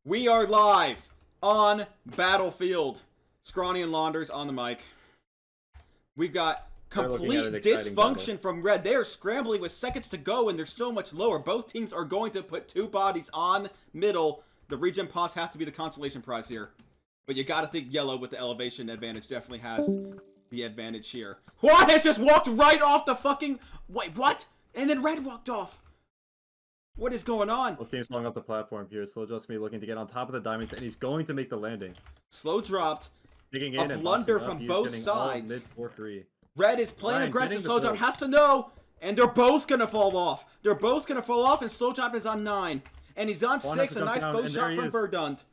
We are live on Battlefield. Scrawny and Launders on the mic. We've got complete dysfunction from Red. They are scrambling with seconds to go, and they're so much lower. Both teams are going to put two bodies on middle. The regen pause have to be the consolation prize here. But you got to think Yellow with the elevation advantage definitely has the advantage here. Juan has just walked right off the fucking... Wait, what? And then Red walked off. What is going on? Both teams falling off the platform here. SlowDropped's going to be looking to get on top of the diamonds, and he's going to make the landing. SlowDropped. A blunder from both sides. Red is playing aggressive. SlowDropped has to know, and they're both going to fall off. They're both going to fall off, and SlowDropped is on 9. And he's on 6. A nice bow shot from Verdund.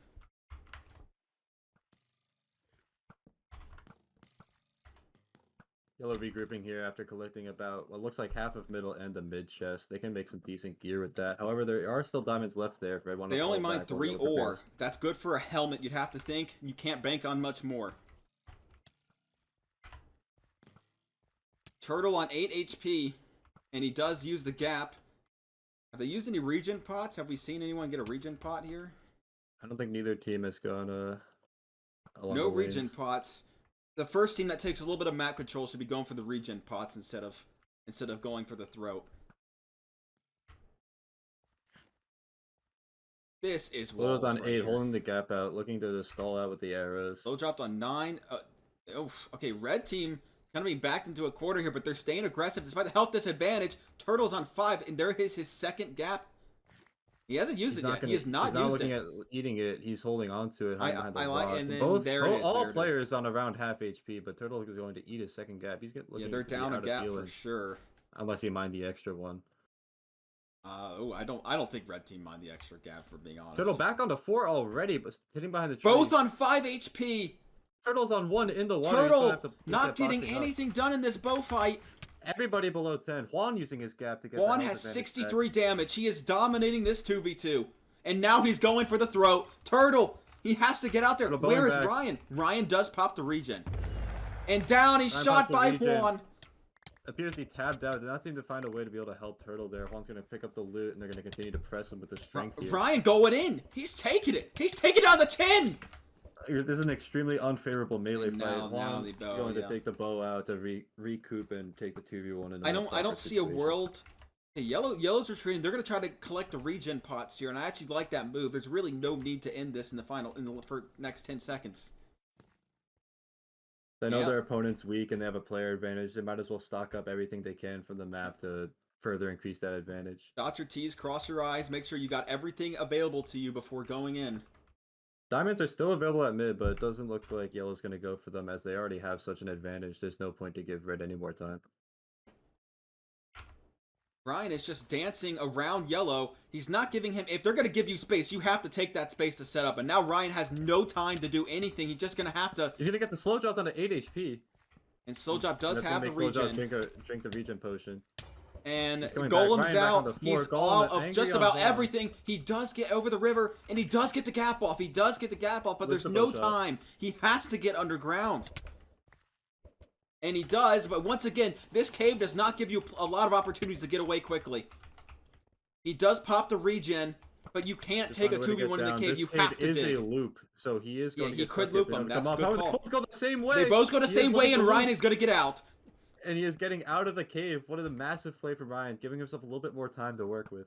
Yellow regrouping here after collecting about what looks like half of middle and the mid chest. They can make some decent gear with that. However, there are still diamonds left there. If Red want to they only mine 3 ore. That's good for a helmet, you'd have to think. You can't bank on much more. Turtle on 8 HP, and he does use the gap. Have they used any regen pots? Have we seen anyone get a regen pot here? I don't think neither team has gone along no regen pots. The first team that takes a little bit of map control should be going for the regen pots instead of going for the throat. This is SlowDropped on 8, holding the gap out, looking to just stall out with the arrows. SlowDropped on 9. Okay, red team kind of being backed into a quarter here, but they're staying aggressive despite the health disadvantage. Turtle's on 5, and there is his second gap. He hasn't used it yet. He has not used it. He's not looking at eating it. He's holding on to it. I like, and then all players on around half HP, but Turtle is going to eat his second gap. He's getting they're down a gap for sure. Unless he mined the extra one. I don't think red team mined the extra gap, for being honest. Turtle back onto 4 already, but sitting behind the tree. Both on 5 HP. Turtle's on 1 in the water. Turtle not getting anything done in this bow fight. Everybody below 10. Juan using his gap to get Juan has 63 damage. He is dominating this 2v2. And now he's going for the throat. Turtle, he has to get out there. Where is Ryan? Ryan does pop the regen. And down, he's shot by Juan. Appears he tabbed out. Did not seem to find a way to be able to help Turtle there. Juan's going to pick up the loot, and they're going to continue to press him with the strength here. Ryan going in. He's taking it. He's taking down the 10. This is an extremely unfavorable melee fight. Juan going to take the bow out to recoup and take the 2v1. I don't see a world. Hey, Yellow's retreating. They're going to try to collect the regen pots here, and I actually like that move. There's really no need to end this in the next 10 seconds. They know their opponent's weak and they have a player advantage. They might as well stock up everything they can from the map to further increase that advantage. Dot your T's, cross your I's, make sure you got everything available to you before going in. Diamonds are still available at mid, but it doesn't look like Yellow's going to go for them as they already have such an advantage. There's no point to give Red any more time. Ryan is just dancing around Yellow. He's not giving him... If they're going to give you space, you have to take that space to set up. And now Ryan has no time to do anything. He's just going to have to... He's going to get the SlowDropped on 8 HP. And SlowDropped does have the regen. Drink the regen potion. And Golem's out. He's all of just about everything. He does get over the river, and he does get the gap off. He does get the gap off, but there's no time. He has to get underground. And he does, but once again, this cave does not give you a lot of opportunities to get away quickly. He does pop the regen, but you can't take a 2v1 in the cave. You have to dig. It is a loop, so he is going to he could loop him. That's a good call. They both go the same way. They both go the same way, and Ryan is going to get out. And he is getting out of the cave. What a massive play from Ryan, giving himself a little bit more time to work with.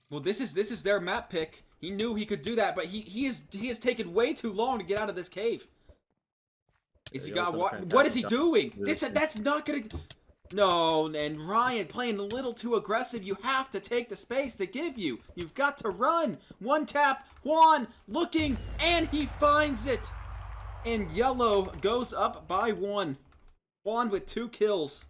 Well, this is their map pick. He knew he could do that, but he has taken way too long to get out of this cave. Is he got what is he doing? That's not gonna. No, and Ryan playing a little too aggressive. You have to take the space to give you. You've got to run. One tap. Juan looking, and he finds it. And Yellow goes up by 1. Juan with 2 kills.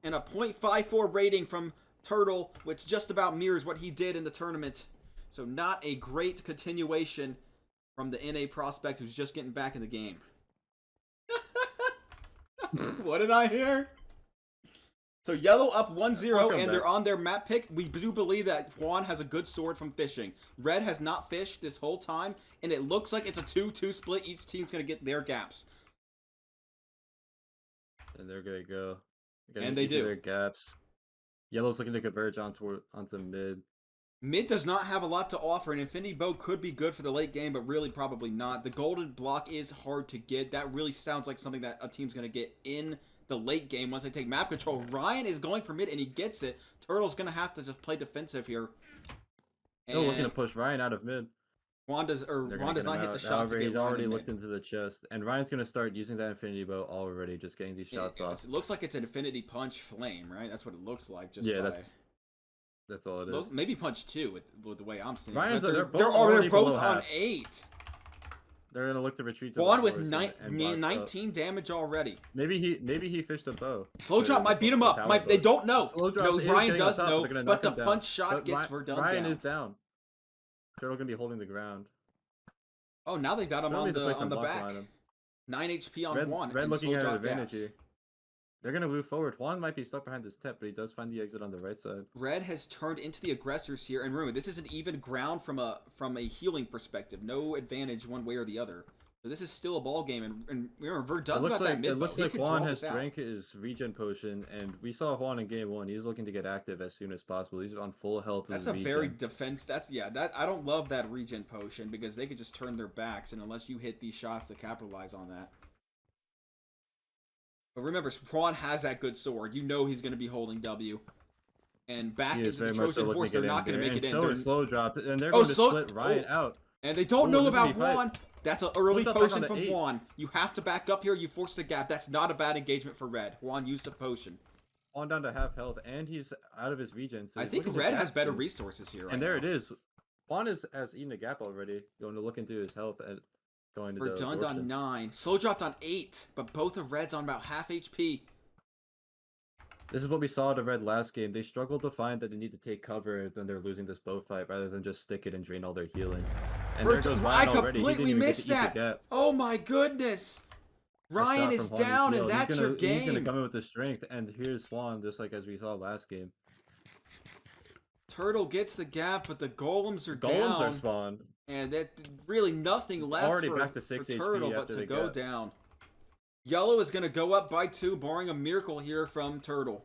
And a .54 rating from Turtle, which just about mirrors what he did in the tournament. So not a great continuation from the NA prospect who's just getting back in the game. What did I hear? So Yellow up 1-0, and they're on their map pick. We do believe that Juan has a good sword from fishing. Red has not fished this whole time, and it looks like it's a 2-2 split. Each team's going to get their gaps. And they're going to go. And they do. Their gaps. Yellow's looking to converge onto mid. Mid does not have a lot to offer. An Infinity Bow could be good for the late game, but really probably not. The golden block is hard to get. That really sounds like something that a team's going to get in the late game once they take map control. Ryan is going for mid, and he gets it. Turtle's going to have to just play defensive here. They're looking to push Ryan out of mid. Juan does not hit the shot. However, he's already looked into the chest, and Ryan's going to start using that Infinity Bow already, just getting these shots off. It looks like it's an Infinity Punch Flame, right? That's what it looks like. Just that's all it is. Maybe Punch 2 with the way I'm seeing it. They're both on 8. They're gonna look to retreat. Juan with 19 damage already. Maybe he fished a bow. SlowDropped might beat him up. They don't know. Ryan does know, but the down. punch shot gets Verdun down. Ryan is down. Turtle gonna be holding the ground. Oh, now they've got him on the back. 9 HP on Juan. Red looking at an advantage here. They're going to move forward. Juan might be stuck behind this tep, but he does find the exit on the right side. Red has turned into the aggressors here. And remember, this is an even ground from a healing perspective. No advantage one way or the other. So this is still a ball game. And remember, Verdun's got that mid. It looks like Juan has drank his regen potion. And we saw Juan in game 1. He's looking to get active as soon as possible. He's on full health. That's a very defense. I don't love that regen potion because they could just turn their backs. And unless you hit these shots to capitalize on that. But remember, Juan has that good sword. You know he's going to be holding W. And back into the Trojan horse, they're not going to make it in. So is SlowDropped, and they're going to split Ryan out. And they don't know about Juan. That's an early potion from Juan. You have to back up here. You force the gap. That's not a bad engagement for Red. Juan used a potion. Juan down to half health, and he's out of his regen. So I think Red has better resources here. And there it is. Juan has eaten the gap already. Going to look into his health and going to Verdun on 9. SlowDropped on 8, but both of Red's on about half HP. This is what we saw at the Red last game. They struggled to find that they need to take cover when they're losing this bow fight rather than just stick it and drain all their healing. And there goes Ryan already. I completely missed that. Oh my goodness. Ryan is down, and that's your game. He's going to come in with the strength, and here's Juan, just like as we saw last game. Turtle gets the gap, but the golems are down. Golems are spawned. And that really nothing left back to 6 for Turtle but to go down. Yellow is going to go up by 2, barring a miracle here from Turtle.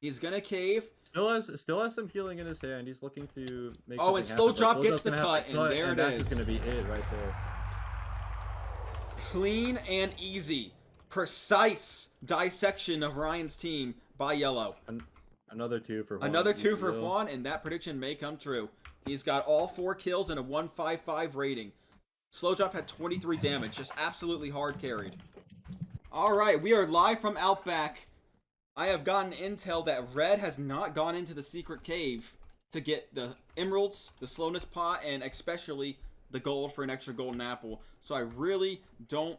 He's going to cave. Still has some healing in his hand. He's looking to make and SlowDropped gets the cut, and there it is. That's just going to be it right there. Clean and easy. Precise dissection of Ryan's team by Yellow. Another 2 for Juan. Another 2 for Juan, and that prediction may come true. He's got all 4 kills and a 155 rating. SlowDropped had 23 damage, just absolutely hard carried. Alright, we are live from Outback. I have gotten intel that Red has not gone into the secret cave to get the emeralds, the slowness pot, and especially the gold for an extra golden apple. So I really don't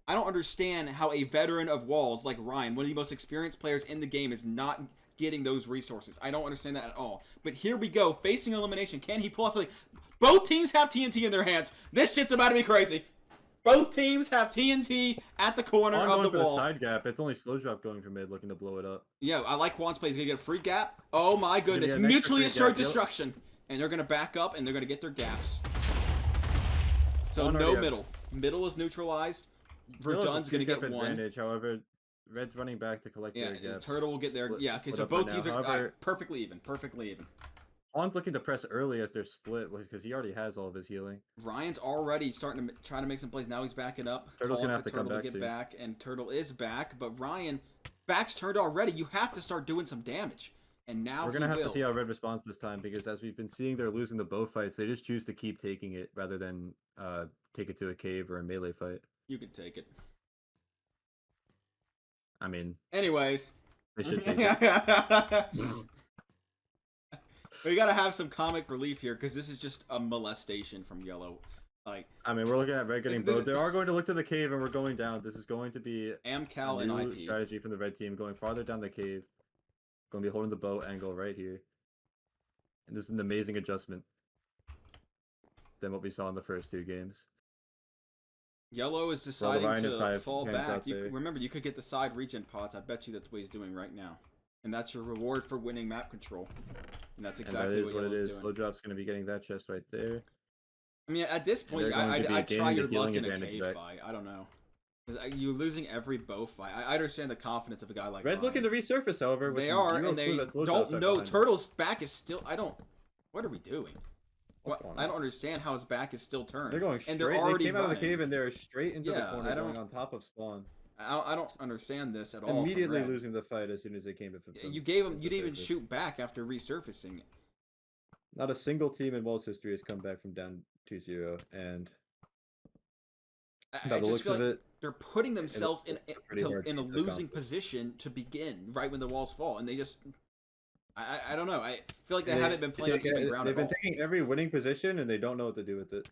understand how a veteran of walls like Ryan, one of the most experienced players in the game, is not getting those resources. I don't understand that at all. But here we go, facing elimination. Can he pull off something? Both teams have TNT in their hands. This shit's about to be crazy. Both teams have TNT at the corner of the wall. The side gap. It's only SlowDropped going for mid, looking to blow it up. Yeah, I like Juan's play. He's gonna get a free gap. Oh my goodness! Mutually assured destruction. And they're gonna back up, and they're gonna get their gaps. So no middle. Middle is neutralized. Verdun's gonna get 1. Advantage. However, Red's running back to collect their gaps. Turtle will get there. Okay, so both teams are perfectly even. Perfectly even. Juan's looking to press early as they're split because he already has all of his healing. Ryan's already starting to try to make some plays. Now he's backing up. Turtle's going to have to come back and Turtle is back. But Ryan, back's turned already. You have to start doing some damage. And now we're going to have to see how Red responds this time because as we've been seeing, they're losing the bow fights. They just choose to keep taking it rather than take it to a cave or a melee fight. You can take it. I mean... Anyways. They should take it. We gotta have some comic relief here because this is just a molestation from Yellow. We're looking at Red getting bowed. They are going to look to the cave and we're going down. This is going to be Amcal and IP strategy from the Red team, going farther down the cave. Going to be holding the bow angle right here. And this is an amazing adjustment than what we saw in the first 2 games. Yellow is deciding to fall back. Remember, you could get the side regen pots. I bet you that's what he's doing right now. And that's your reward for winning map control. And that's exactly what it is. SlowDropped's going to be getting that chest right there. I mean, at this point, I'd try your luck in a cave fight. I don't know. You're losing every bow fight. I understand the confidence of a guy like Red's Ryan. looking to resurface, however. They are, and they don't know. Turtle's back is still. What are we doing? I don't understand how his back is still turned. They're going straight. And they're already they came running. out of the cave and they're straight into the corner, going on top of spawn. I don't understand this at all. Immediately losing the fight as soon as they came to. You gave him. You didn't even shoot back after resurfacing. Not a single team in World's history has come back from down 2-0, and by the looks of it, they're putting themselves in a losing position to begin right when the walls fall, and they just. I don't know. I feel like they haven't been playing even ground. They've been taking every winning position, and they don't know what to do with it.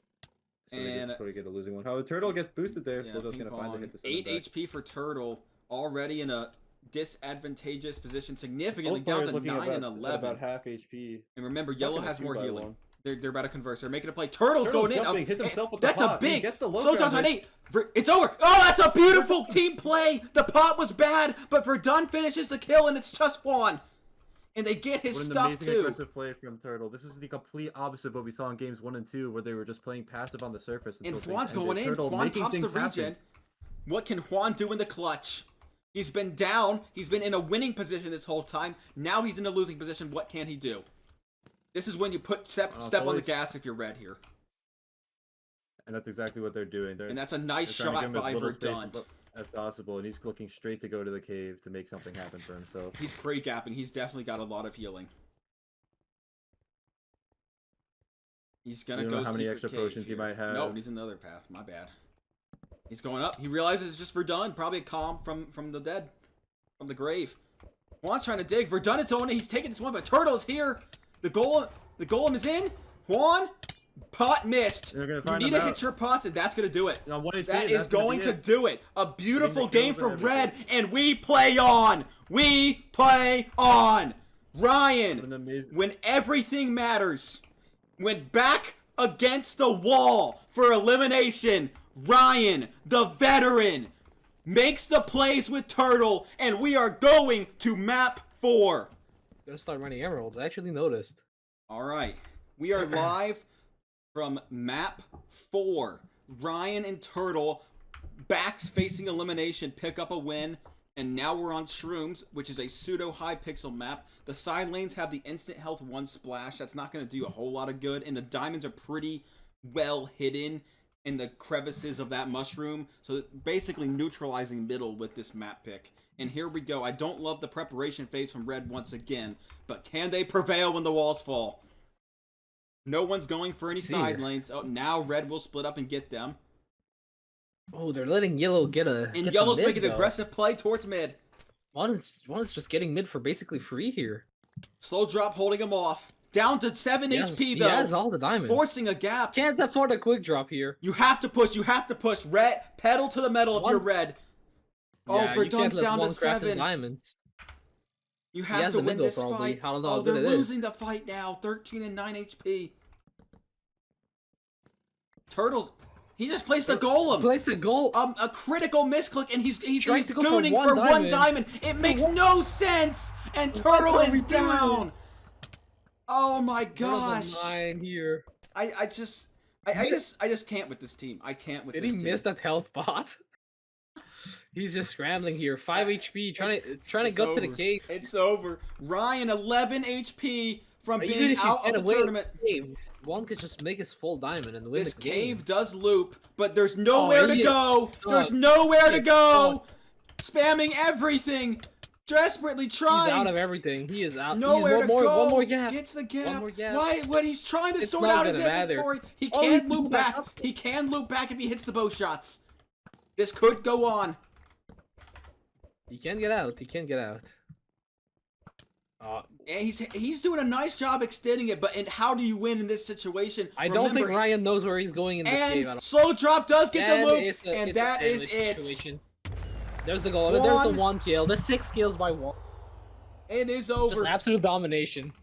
So they just put a losing one. How the Turtle gets boosted there, so just gonna finally hit the 8 HP for Turtle, already in a disadvantageous position, significantly down to 9 and 11. About half HP. And remember, Yellow has more healing. They're about to converse. They're making a play. Turtle's going in. Hits himself with that's the pot. A big. SlowDropped on 8. It's over. Oh, that's a beautiful team play. The pot was bad, but Verdun finishes the kill, and it's just Juan. And they get his stuff amazing too. Aggressive play from Turtle. This is the complete opposite of what we saw in games 1 and 2, where they were just playing passive on the surface. And Juan's going in. Juan pops the regen. What can Juan do in the clutch? He's been down. He's been in a winning position this whole time. Now he's in a losing position. What can he do? This is when you put step on the gas if you're red here. And that's exactly what they're doing. And that's a nice shot by Verdun. As possible, and he's looking straight to go to the cave to make something happen for himself. He's pre-gapping. He's definitely got a lot of healing. He's gonna go. How many extra potions he might have? No, he's in the other path. My bad. He's going up. He realizes it's just Verdun. Probably a calm from the dead, from the grave. Juan's trying to dig. Verdun is on it. He's taking this one, but Turtle's here. The golem is in. Juan. Pot missed. You need to hit your pots, and that's going to do it. That is going to do it. A beautiful game for Red, and we play on. We play on. Ryan, when everything matters, when back against the wall for elimination, Ryan, the veteran, makes the plays with Turtle, and we are going to map 4. Gonna start running emeralds. I actually noticed. All right. We are live from map 4. Ryan and Turtle, backs facing elimination, pick up a win. And now we're on Shrooms, which is a pseudo high pixel map. The side lanes have the instant health 1 splash. That's not going to do a whole lot of good. And the diamonds are pretty well hidden in the crevices of that mushroom. So basically neutralizing middle with this map pick. And here we go. I don't love the preparation phase from Red once again. But can they prevail when the walls fall? No one's going for any side lanes. Oh, now Red will split up and get them. Oh, they're letting Yellow get And Yellow's making an aggressive play towards mid. Juan is just getting mid for basically free here. SlowDropped holding him off. Down to 7 HP though. He has all the diamonds. Forcing a gap. Can't afford a quick drop here. You have to push. You have to push. Red, pedal to the metal if you're Red. Yeah, oh, Verdun's down to 7. Diamonds. You have to win this fight. Oh, they're losing the fight now. 13 and 9 HP. Turtles. He just placed a golem. Placed a goal. A critical misclick, and he's gooning for one diamond. It makes no sense. And Turtle is down. Oh my gosh. Turtle's a 9 here. I just can't with this team. I can't with this team. Did he miss that health bot? He's just scrambling here. 5 HP, trying to go up to the cave. It's over. Ryan, 11 HP from being out of the tournament. Juan could just make his full diamond and win the game. This cave does loop, but there's nowhere to go. There's nowhere to go. Spamming everything. Desperately trying. He's out of everything. He is out. Nowhere to go. One more gap. Gets the gap. One more gap. Why? When he's trying to sort out his inventory, he can't loop back. He can loop back if he hits the bow shots. This could go on. He can't get out. He can't get out. And he's doing a nice job extending it, but how do you win in this situation? I don't think Ryan knows where he's going in this game. And SlowDropped does get the loop, and that is it. Situation. There's the goal. There's the 1 kill. There's 6 kills by Juan. It is over. Just absolute domination.